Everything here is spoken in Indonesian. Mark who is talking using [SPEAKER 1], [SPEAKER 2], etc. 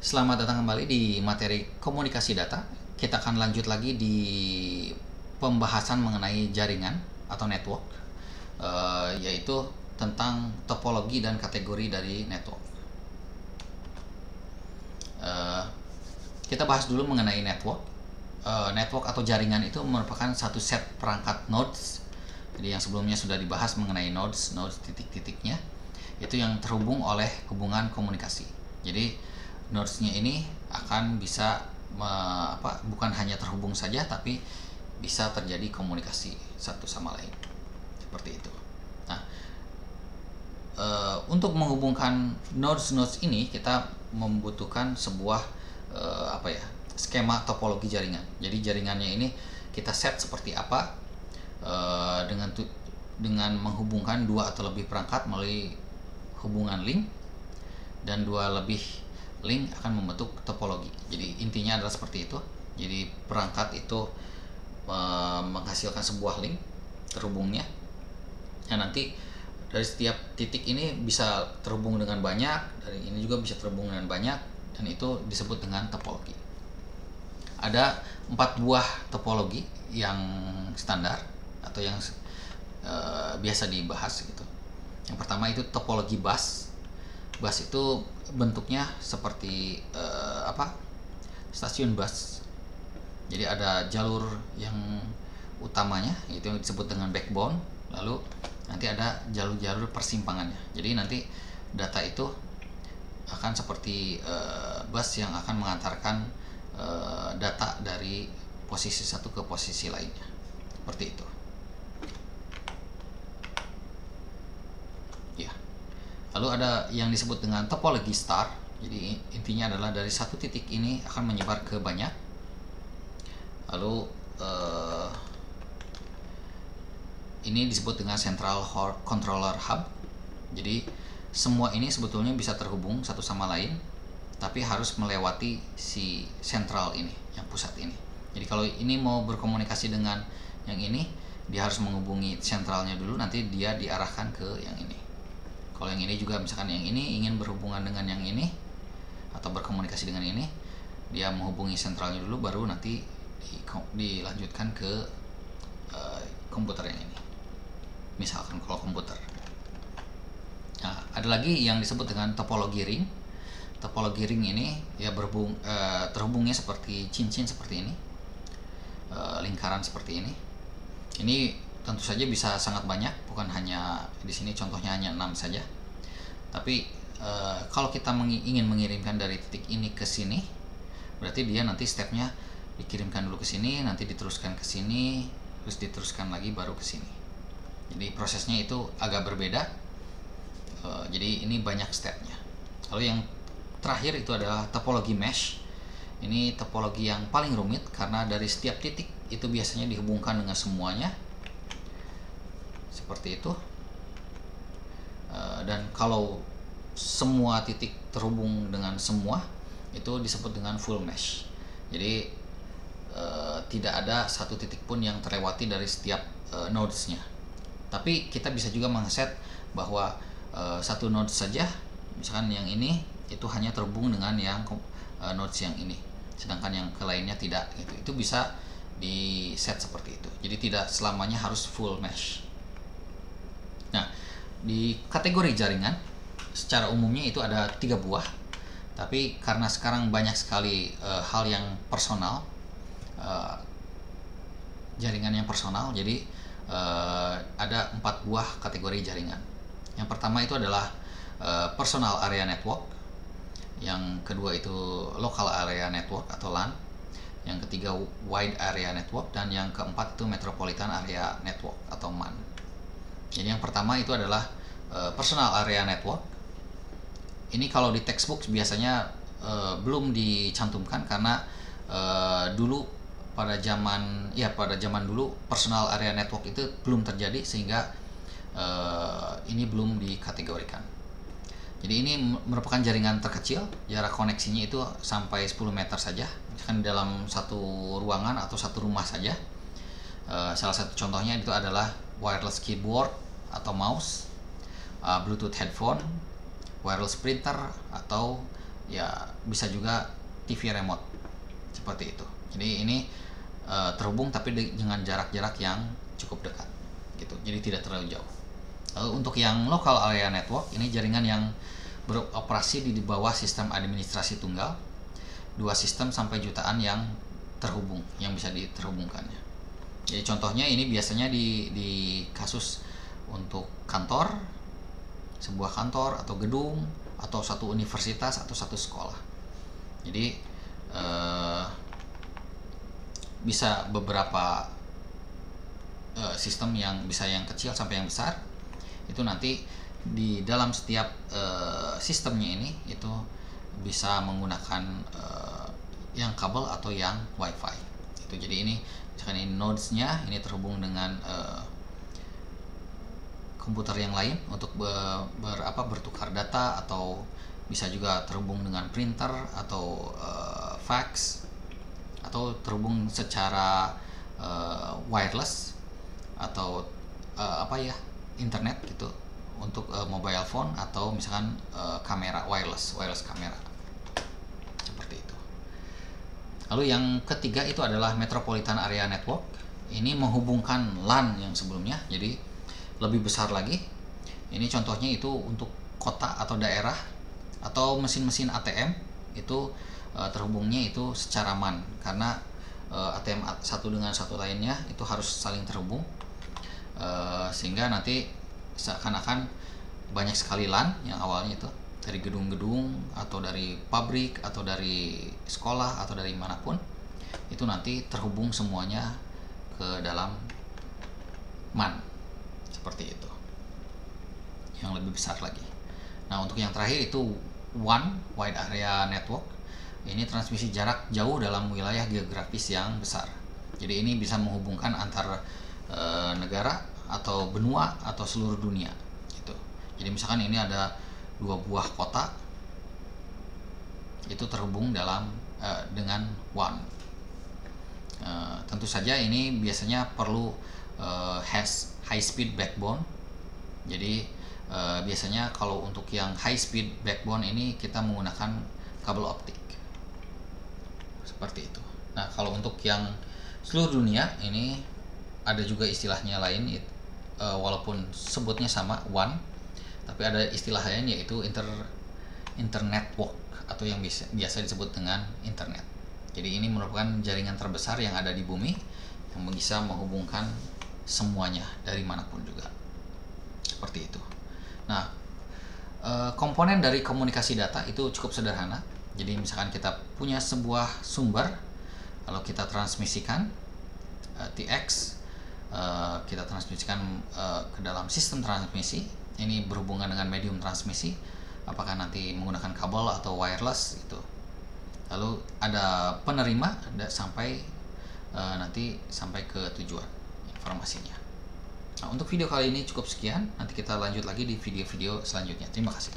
[SPEAKER 1] Selamat datang kembali di materi komunikasi data. Kita akan lanjut lagi di pembahasan mengenai jaringan atau network, yaitu tentang topologi dan kategori dari network. Kita bahas dulu mengenai network. Network atau jaringan itu merupakan satu set perangkat nodes. Jadi yang sebelumnya sudah dibahas mengenai nodes titik-titiknya, itu yang terhubung oleh hubungan komunikasi. Jadi nodesnya ini akan bisa bukan hanya terhubung saja, tapi bisa terjadi komunikasi satu sama lain, seperti itu. Nah, untuk menghubungkan nodes ini kita membutuhkan sebuah skema topologi jaringan. Jadi jaringannya ini kita set seperti apa, dengan menghubungkan dua atau lebih perangkat melalui hubungan link, dan dua lebih link akan membentuk topologi. Jadi intinya adalah seperti itu. Jadi perangkat itu menghasilkan sebuah link terhubungnya, dan nanti dari setiap titik ini bisa terhubung dengan banyak, dari ini juga bisa terhubung dengan banyak, dan itu disebut dengan topologi. Ada 4 buah topologi yang standar atau yang biasa dibahas gitu. Yang pertama itu topologi bus. Bus itu bentuknya seperti stasiun bus. Jadi ada jalur yang utamanya, itu yang disebut dengan backbone. Lalu nanti ada jalur-jalur persimpangannya. Jadi nanti data itu akan seperti bus yang akan mengantarkan data dari posisi satu ke posisi lainnya, seperti itu. Ya. Lalu ada yang disebut dengan topologi star. Jadi intinya adalah dari satu titik ini akan menyebar ke banyak. Lalu ini disebut dengan central controller hub. Jadi semua ini sebetulnya bisa terhubung satu sama lain, tapi harus melewati si sentral ini, yang pusat ini. Jadi kalau ini mau berkomunikasi dengan yang ini, dia harus menghubungi sentralnya dulu, nanti dia diarahkan ke yang ini. Kalau yang ini juga, misalkan yang ini ingin berhubungan dengan yang ini atau berkomunikasi dengan ini, dia menghubungi sentralnya dulu, baru nanti dilanjutkan ke komputer yang ini, misalkan kalau komputer. Nah, ada lagi yang disebut dengan topologi ring. Topologi ring ini ya terhubungnya seperti cincin seperti ini, lingkaran seperti ini. Ini tentu saja bisa sangat banyak, bukan hanya di sini contohnya hanya 6 saja. Tapi kalau kita ingin mengirimkan dari titik ini ke sini, berarti dia nanti stepnya dikirimkan dulu ke sini, nanti diteruskan ke sini, terus diteruskan lagi baru ke sini. Jadi prosesnya itu agak berbeda. Jadi ini banyak stepnya. Lalu yang terakhir itu adalah topologi mesh. Ini topologi yang paling rumit karena dari setiap titik itu biasanya dihubungkan dengan semuanya, seperti itu. Dan kalau semua titik terhubung dengan semua, itu disebut dengan full mesh. Jadi tidak ada satu titik pun yang terlewati dari setiap nodesnya. Tapi kita bisa juga mengset bahwa satu node saja, misalkan yang ini itu hanya terhubung dengan yang nodes yang ini, sedangkan yang ke lainnya tidak gitu. Itu bisa di set seperti itu. Jadi tidak selamanya harus full mesh. Nah, di kategori jaringan secara umumnya itu ada 3 buah. Tapi karena sekarang banyak sekali hal yang personal, jaringan yang personal, jadi ada 4 buah kategori jaringan. Yang pertama itu adalah personal area network. Yang kedua itu local area network atau LAN. Yang ketiga wide area network, dan yang keempat itu metropolitan area network atau MAN. Jadi yang pertama itu adalah personal area network. Ini kalau di textbook biasanya belum dicantumkan karena dulu pada zaman dulu personal area network itu belum terjadi, sehingga ini belum dikategorikan. Jadi ini merupakan jaringan terkecil, jarak koneksinya itu sampai 10 meter saja, misalkan dalam satu ruangan atau satu rumah saja. Salah satu contohnya itu adalah wireless keyboard atau mouse, Bluetooth headphone, wireless printer, atau ya bisa juga TV remote seperti itu. Jadi ini terhubung tapi dengan jarak-jarak yang cukup dekat gitu, jadi tidak terlalu jauh. Lalu untuk yang local area network, ini jaringan yang beroperasi di bawah sistem administrasi tunggal, 2 sistem sampai jutaan yang terhubung, yang bisa diterhubungkannya. Jadi contohnya ini biasanya di kasus untuk kantor, sebuah kantor atau gedung, atau satu universitas atau satu sekolah. Jadi bisa beberapa sistem, yang bisa yang kecil sampai yang besar. Itu nanti di dalam setiap sistemnya ini itu bisa menggunakan yang kabel atau yang wifi itu. Jadi ini misalkan ini nodes-nya ini terhubung dengan komputer yang lain untuk bertukar data, atau bisa juga terhubung dengan printer atau fax, atau terhubung secara wireless atau internet gitu untuk mobile phone, atau misalkan kamera wireless kamera seperti itu. Lalu yang ketiga itu adalah Metropolitan Area Network. Ini menghubungkan LAN yang sebelumnya, jadi lebih besar lagi. Ini contohnya itu untuk kota atau daerah, atau mesin-mesin ATM itu terhubungnya itu secara MAN, karena ATM satu dengan satu lainnya itu harus saling terhubung, sehingga nanti seakan-akan banyak sekali LAN yang awalnya itu dari gedung-gedung atau dari pabrik atau dari sekolah atau dari manapun, itu nanti terhubung semuanya ke dalam MAN seperti itu, yang lebih besar lagi. Nah, untuk yang terakhir itu WAN, Wide Area Network. Ini transmisi jarak jauh dalam wilayah geografis yang besar. Jadi ini bisa menghubungkan antar negara atau benua atau seluruh dunia gitu. Jadi misalkan ini ada 2 buah kota itu terhubung dengan WAN. Tentu saja ini biasanya perlu high speed backbone. Jadi biasanya kalau untuk yang high speed backbone ini kita menggunakan kabel optik seperti itu. Nah, kalau untuk yang seluruh dunia ini ada juga istilahnya lain, walaupun sebutnya sama WAN, tapi ada istilah lain yaitu internetwork, atau yang biasa disebut dengan internet. Jadi ini merupakan jaringan terbesar yang ada di bumi, yang bisa menghubungkan semuanya dari manapun juga seperti itu. Nah, komponen dari komunikasi data itu cukup sederhana. Jadi misalkan kita punya sebuah sumber, lalu kita transmisikan TX, kita transmisikan ke dalam sistem transmisi. Ini berhubungan dengan medium transmisi, apakah nanti menggunakan kabel atau wireless itu. Lalu ada penerima sampai nanti sampai ke tujuan informasinya. Nah, untuk video kali ini cukup sekian. Nanti kita lanjut lagi di video-video selanjutnya. Terima kasih.